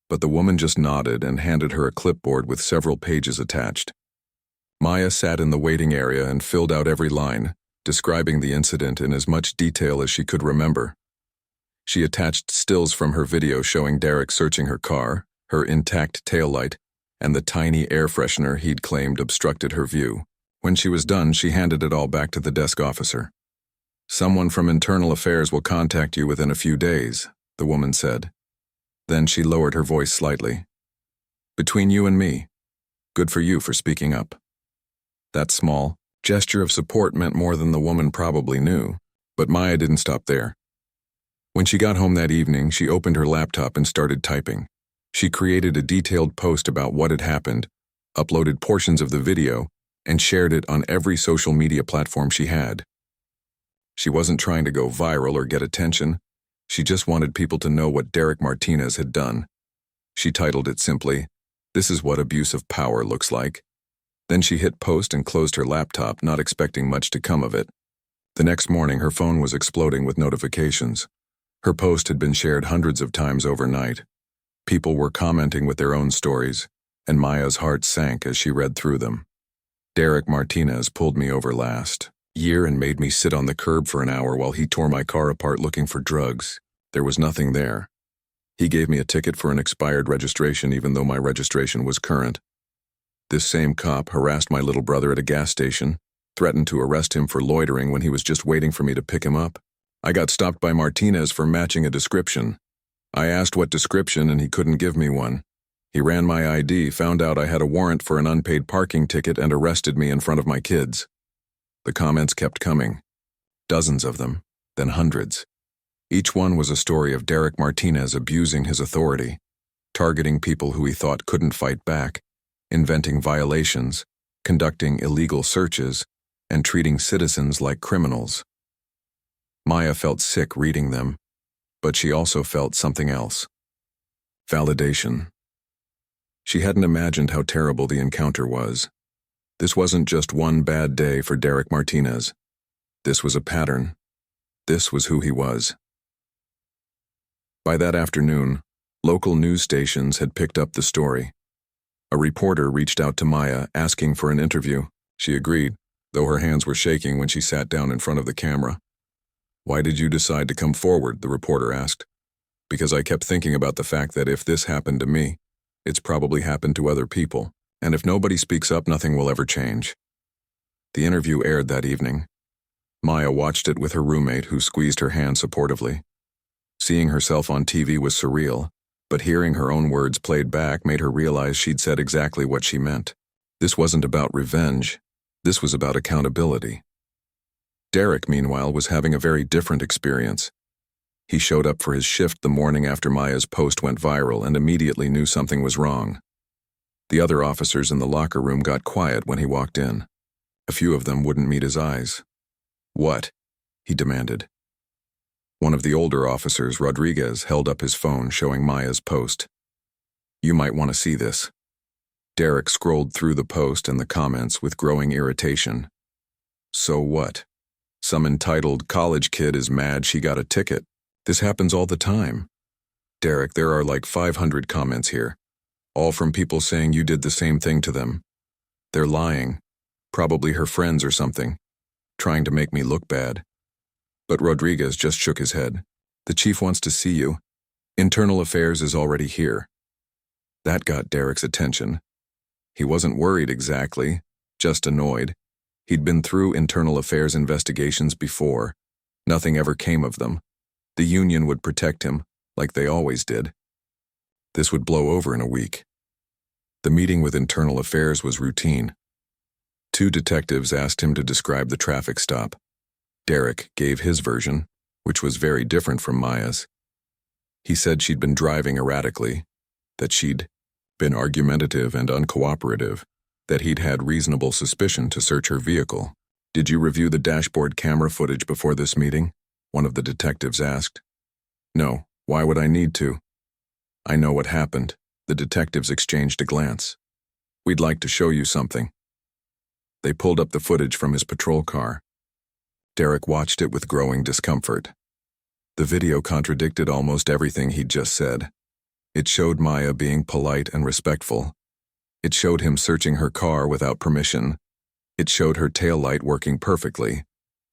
But the woman just nodded and handed her a clipboard with several pages attached. Maya sat in the waiting area and filled out every line, describing the incident in as much detail as she could remember. She attached stills from her video showing Derek searching her car, her intact taillight, and the tiny air freshener he'd claimed obstructed her view. When she was done, she handed it all back to the desk officer. "Someone from Internal Affairs will contact you within a few days," the woman said. Then she lowered her voice slightly. "Between you and me, good for you for speaking up." That small gesture of support meant more than the woman probably knew, but Maya didn't stop there. When she got home that evening, she opened her laptop and started typing. She created a detailed post about what had happened, uploaded portions of the video, and shared it on every social media platform she had. She wasn't trying to go viral or get attention. She just wanted people to know what Derek Martinez had done. She titled it simply, "This is what abuse of power looks like." Then she hit post and closed her laptop, not expecting much to come of it. The next morning, her phone was exploding with notifications. Her post had been shared hundreds of times overnight. People were commenting with their own stories, and Maya's heart sank as she read through them. "Derek Martinez pulled me over last year and made me sit on the curb for an hour while he tore my car apart looking for drugs. There was nothing there. He gave me a ticket for an expired registration even though my registration was current. This same cop harassed my little brother at a gas station, threatened to arrest him for loitering when he was just waiting for me to pick him up. I got stopped by Martinez for matching a description. I asked what description and he couldn't give me one. He ran my ID, found out I had a warrant for an unpaid parking ticket, and arrested me in front of my kids." The comments kept coming. Dozens of them, then hundreds. Each one was a story of Derek Martinez abusing his authority, targeting people who he thought couldn't fight back, inventing violations, conducting illegal searches, and treating citizens like criminals. Maya felt sick reading them, but she also felt something else. Validation. She hadn't imagined how terrible the encounter was. This wasn't just one bad day for Derek Martinez. This was a pattern. This was who he was. By that afternoon, local news stations had picked up the story. A reporter reached out to Maya asking for an interview. She agreed, though her hands were shaking when she sat down in front of the camera. "Why did you decide to come forward?" the reporter asked. "Because I kept thinking about the fact that if this happened to me, it's probably happened to other people, and if nobody speaks up, nothing will ever change." The interview aired that evening. Maya watched it with her roommate, who squeezed her hand supportively. Seeing herself on TV was surreal, but hearing her own words played back made her realize she'd said exactly what she meant. This wasn't about revenge. This was about accountability. Derek, meanwhile, was having a very different experience. He showed up for his shift the morning after Maya's post went viral and immediately knew something was wrong. The other officers in the locker room got quiet when he walked in. A few of them wouldn't meet his eyes. "What?" he demanded. One of the older officers, Rodriguez, held up his phone showing Maya's post. "You might want to see this." Derek scrolled through the post and the comments with growing irritation. So what? Some entitled college kid is mad she got a ticket. This happens all the time. Derek, there are like 500 comments here, all from people saying you did the same thing to them. They're lying, probably her friends or something, trying to make me look bad. But Rodriguez just shook his head. "The chief wants to see you. Internal Affairs is already here." That got Derek's attention. He wasn't worried exactly, just annoyed. He'd been through Internal Affairs investigations before. Nothing ever came of them. The union would protect him, like they always did. This would blow over in a week. The meeting with Internal Affairs was routine. 2 detectives asked him to describe the traffic stop. Derek gave his version, which was very different from Maya's. He said she'd been driving erratically, that she'd been argumentative and uncooperative, that he'd had reasonable suspicion to search her vehicle. "Did you review the dashboard camera footage before this meeting?" one of the detectives asked. "No, why would I need to?" "I know what happened." The detectives exchanged a glance. "We'd like to show you something." They pulled up the footage from his patrol car. Derek watched it with growing discomfort. The video contradicted almost everything he'd just said. It showed Maya being polite and respectful. It showed him searching her car without permission. It showed her taillight working perfectly.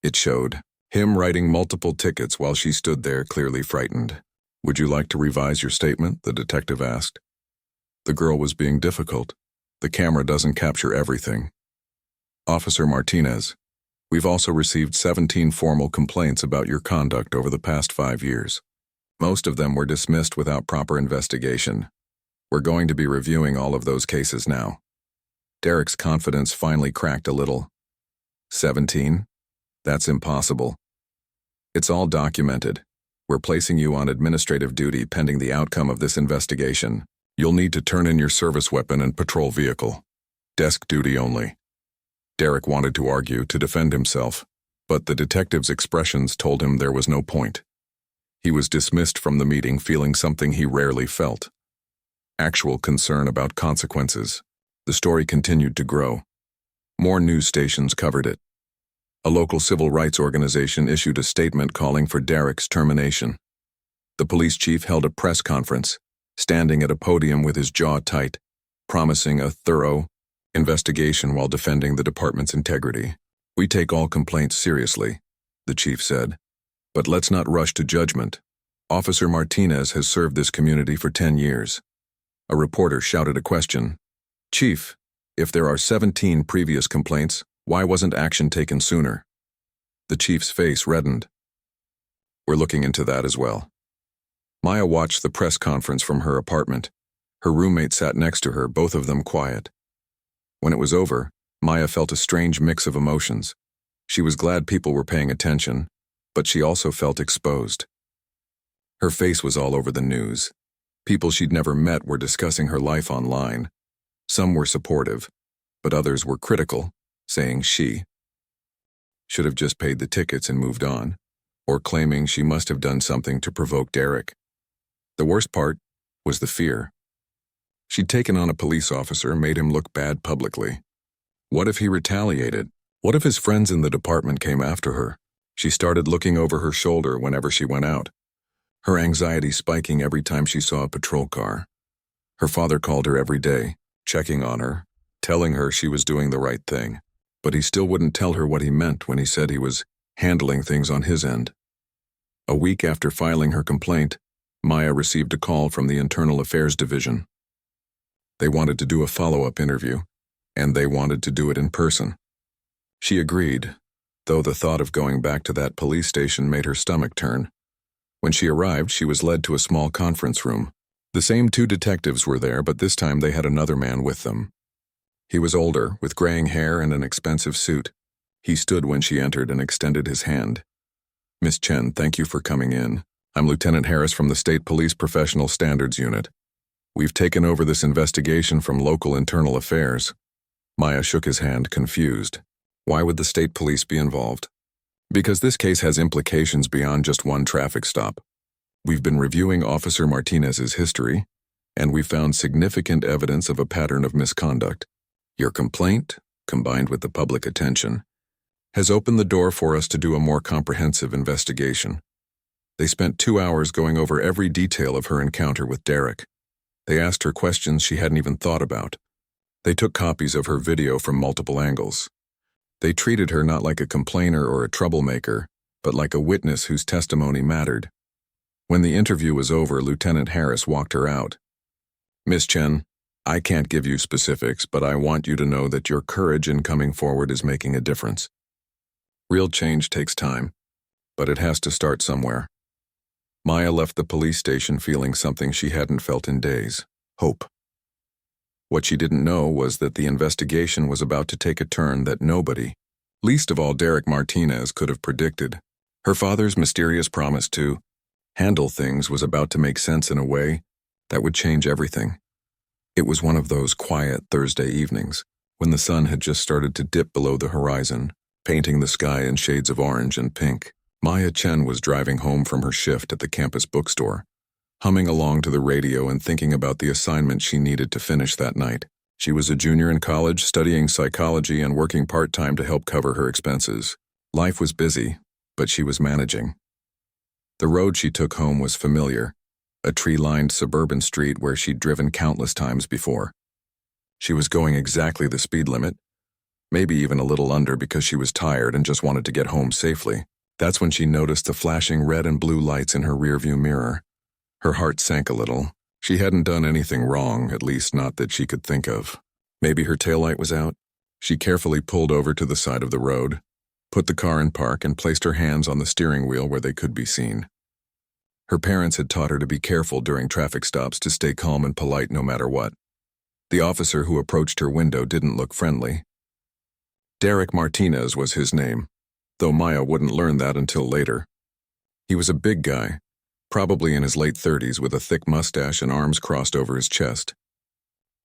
It showed him writing multiple tickets while she stood there clearly frightened. "Would you like to revise your statement?" the detective asked. The girl was being difficult. "The camera doesn't capture everything." "Officer Martinez, we've also received 17 formal complaints about your conduct over the past 5 years. Most of them were dismissed without proper investigation. We're going to be reviewing all of those cases now." Derek's confidence finally cracked a little. 17? That's impossible. "It's all documented. We're placing you on administrative duty pending the outcome of this investigation. You'll need to turn in your service weapon and patrol vehicle. Desk duty only." Derek wanted to argue to defend himself, but the detective's expressions told him there was no point. He was dismissed from the meeting feeling something he rarely felt: actual concern about consequences. The story continued to grow. More news stations covered it. A local civil rights organization issued a statement calling for Derek's termination. The police chief held a press conference, standing at a podium with his jaw tight, promising a thorough investigation while defending the department's integrity. "We take all complaints seriously," the chief said, "but let's not rush to judgment. Officer Martinez has served this community for 10 years. A reporter shouted a question. "Chief, if there are 17 previous complaints, why wasn't action taken sooner?" The chief's face reddened. "We're looking into that as well." Maya watched the press conference from her apartment. Her roommate sat next to her, both of them quiet. When it was over, Maya felt a strange mix of emotions. She was glad people were paying attention, but she also felt exposed. Her face was all over the news. People she'd never met were discussing her life online. Some were supportive, but others were critical, saying she should have just paid the tickets and moved on, or claiming she must have done something to provoke Derek. The worst part was the fear. She'd taken on a police officer, made him look bad publicly. What if he retaliated? What if his friends in the department came after her? She started looking over her shoulder whenever she went out, her anxiety spiking every time she saw a patrol car. Her father called her every day, checking on her, telling her she was doing the right thing, but he still wouldn't tell her what he meant when he said he was handling things on his end. A week after filing her complaint, Maya received a call from the Internal Affairs Division. They wanted to do a follow-up interview, and they wanted to do it in person. She agreed, though the thought of going back to that police station made her stomach turn. When she arrived, she was led to a small conference room. The same 2 detectives were there, but this time they had another man with them. He was older, with graying hair and an expensive suit. He stood when she entered and extended his hand. "Miss Chen, thank you for coming in. I'm Lieutenant Harris from the State Police Professional Standards Unit. We've taken over this investigation from local internal affairs. Maya shook his hand, confused. Why would the state police be involved? Because this case has implications beyond just one traffic stop. We've been reviewing Officer Martinez's history, and we found significant evidence of a pattern of misconduct. Your complaint, combined with the public attention, has opened the door for us to do a more comprehensive investigation. They spent 2 hours going over every detail of her encounter with Derek. They asked her questions she hadn't even thought about. They took copies of her video from multiple angles. They treated her not like a complainer or a troublemaker, but like a witness whose testimony mattered. When the interview was over, Lieutenant Harris walked her out. Miss Chen, I can't give you specifics, but I want you to know that your courage in coming forward is making a difference. Real change takes time, but it has to start somewhere. Maya left the police station feeling something she hadn't felt in days: hope. What she didn't know was that the investigation was about to take a turn that nobody, least of all Derek Martinez, could have predicted. Her father's mysterious promise to handle things was about to make sense in a way that would change everything. It was one of those quiet Thursday evenings, when the sun had just started to dip below the horizon, painting the sky in shades of orange and pink. Maya Chen was driving home from her shift at the campus bookstore, humming along to the radio and thinking about the assignment she needed to finish that night. She was a junior in college, studying psychology and working part-time to help cover her expenses. Life was busy, but she was managing. The road she took home was familiar, a tree-lined suburban street where she'd driven countless times before. She was going exactly the speed limit, maybe even a little under because she was tired and just wanted to get home safely. That's when she noticed the flashing red and blue lights in her rearview mirror. Her heart sank a little. She hadn't done anything wrong, at least not that she could think of. Maybe her taillight was out. She carefully pulled over to the side of the road, put the car in park, and placed her hands on the steering wheel where they could be seen. Her parents had taught her to be careful during traffic stops, to stay calm and polite no matter what. The officer who approached her window didn't look friendly. Derek Martinez was his name, though Maya wouldn't learn that until later. He was a big guy, probably in his late 30s, with a thick mustache and arms crossed over his chest.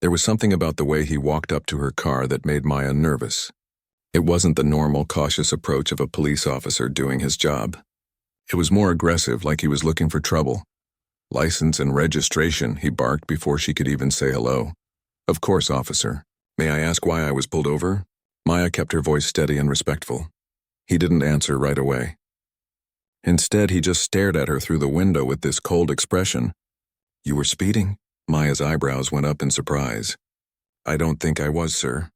There was something about the way he walked up to her car that made Maya nervous. It wasn't the normal, cautious approach of a police officer doing his job. It was more aggressive, like he was looking for trouble. "License and registration," he barked before she could even say hello. "Of course, officer. May I ask why I was pulled over?" Maya kept her voice steady and respectful. He didn't answer right away. Instead, he just stared at her through the window with this cold expression. "You were speeding?" Maya's eyebrows went up in surprise. "I don't think I was, sir.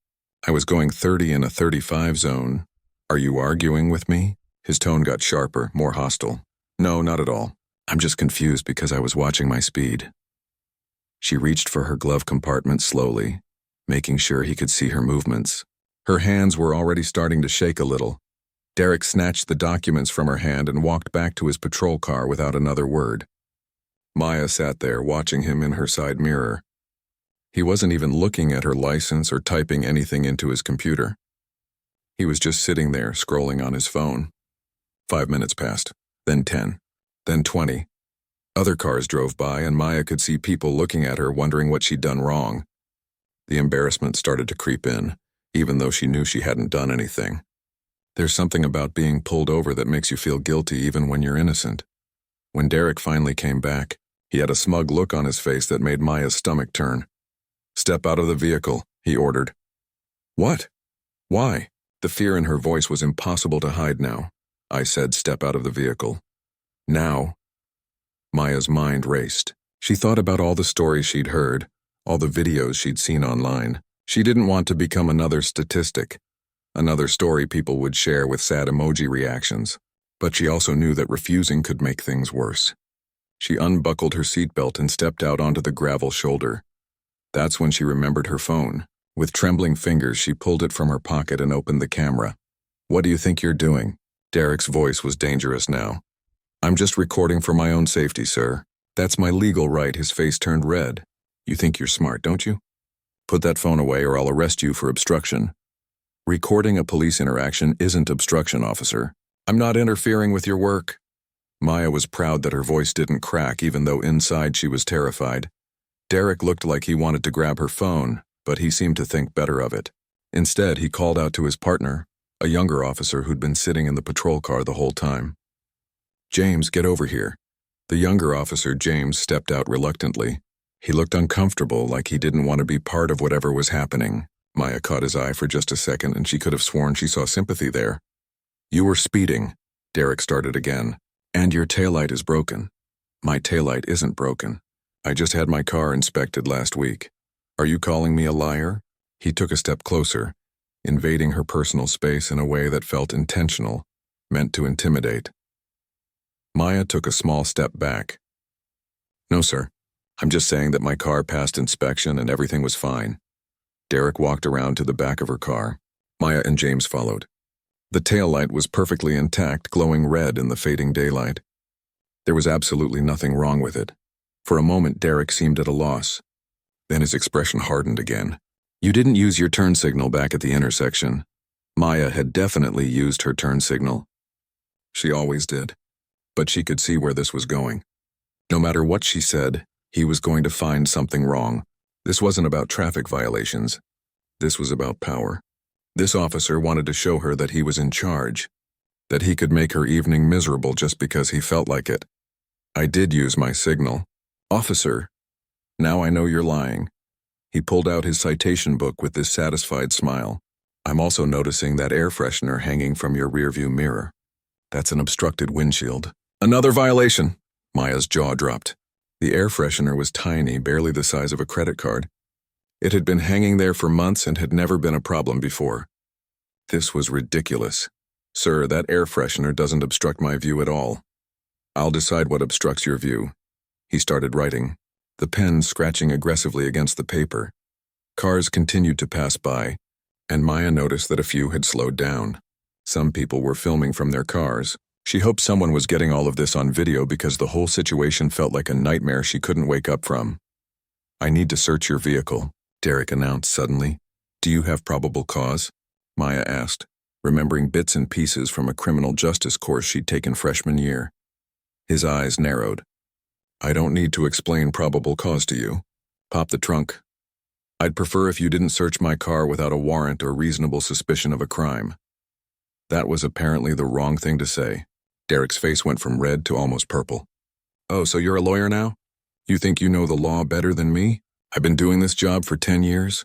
I was going 30 in a 35 zone. Are you arguing with me?" His tone got sharper, more hostile. "No, not at all. I'm just confused because I was watching my speed." She reached for her glove compartment slowly, making sure he could see her movements. Her hands were already starting to shake a little. Derek snatched the documents from her hand and walked back to his patrol car without another word. Maya sat there, watching him in her side mirror. He wasn't even looking at her license or typing anything into his computer. He was just sitting there, scrolling on his phone. 5 minutes passed, then 10, then 20. Other cars drove by, and Maya could see people looking at her, wondering what she'd done wrong. The embarrassment started to creep in, even though she knew she hadn't done anything. There's something about being pulled over that makes you feel guilty even when you're innocent. When Derek finally came back, he had a smug look on his face that made Maya's stomach turn. "Step out of the vehicle," he ordered. "What? Why?" The fear in her voice was impossible to hide now. "I said step out of the vehicle. Now." Maya's mind raced. She thought about all the stories she'd heard, all the videos she'd seen online. She didn't want to become another statistic, another story people would share with sad emoji reactions, but she also knew that refusing could make things worse. She unbuckled her seatbelt and stepped out onto the gravel shoulder. That's when she remembered her phone. With trembling fingers, she pulled it from her pocket and opened the camera. "What do you think you're doing?" Derek's voice was dangerous now. "I'm just recording for my own safety, sir. That's my legal right." His face turned red. "You think you're smart, don't you? Put that phone away or I'll arrest you for obstruction." "Recording a police interaction isn't obstruction, officer. I'm not interfering with your work." Maya was proud that her voice didn't crack, even though inside she was terrified. Derek looked like he wanted to grab her phone, but he seemed to think better of it. Instead, he called out to his partner, a younger officer who'd been sitting in the patrol car the whole time. "James, get over here." The younger officer, James, stepped out reluctantly. He looked uncomfortable, like he didn't want to be part of whatever was happening. Maya caught his eye for just a second, and she could have sworn she saw sympathy there. "You were speeding," Derek started again. "And your taillight is broken." "My taillight isn't broken. I just had my car inspected last week. Are you calling me a liar?" He took a step closer, invading her personal space in a way that felt intentional, meant to intimidate. Maya took a small step back. "No, sir. I'm just saying that my car passed inspection and everything was fine." Derek walked around to the back of her car. Maya and James followed. The taillight was perfectly intact, glowing red in the fading daylight. There was absolutely nothing wrong with it. For a moment, Derek seemed at a loss. Then his expression hardened again. "You didn't use your turn signal back at the intersection." Maya had definitely used her turn signal. She always did. But she could see where this was going. No matter what she said, he was going to find something wrong. This wasn't about traffic violations. This was about power. This officer wanted to show her that he was in charge, that he could make her evening miserable just because he felt like it. "I did use my signal." "Officer, now I know you're lying." He pulled out his citation book with this satisfied smile. "I'm also noticing that air freshener hanging from your rearview mirror. That's an obstructed windshield." "Another violation!" Maya's jaw dropped. The air freshener was tiny, barely the size of a credit card. It had been hanging there for months and had never been a problem before. This was ridiculous. "Sir, that air freshener doesn't obstruct my view at all." "I'll decide what obstructs your view." He started writing, the pen scratching aggressively against the paper. Cars continued to pass by, and Maya noticed that a few had slowed down. Some people were filming from their cars. She hoped someone was getting all of this on video because the whole situation felt like a nightmare she couldn't wake up from. "I need to search your vehicle," Derek announced suddenly. "Do you have probable cause?" Maya asked, remembering bits and pieces from a criminal justice course she'd taken freshman year. His eyes narrowed. "I don't need to explain probable cause to you. Pop the trunk. I'd prefer if you didn't search my car without a warrant or reasonable suspicion of a crime." That was apparently the wrong thing to say. Derek's face went from red to almost purple. "Oh, so you're a lawyer now? You think you know the law better than me? I've been doing this job for 10 years.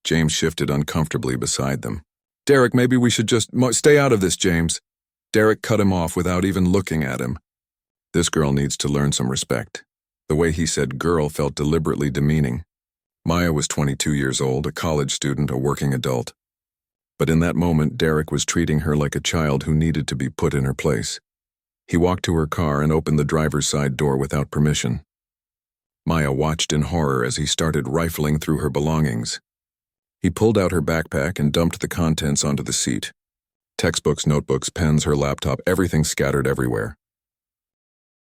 James shifted uncomfortably beside them. "Derek, maybe we should just stay out of this, James." Derek cut him off without even looking at him. This girl needs to learn some respect. The way he said girl felt deliberately demeaning. Maya was 22 years old, a college student, a working adult. But in that moment, Derek was treating her like a child who needed to be put in her place. He walked to her car and opened the driver's side door without permission. Maya watched in horror as he started rifling through her belongings. He pulled out her backpack and dumped the contents onto the seat. Textbooks, notebooks, pens, her laptop, everything scattered everywhere.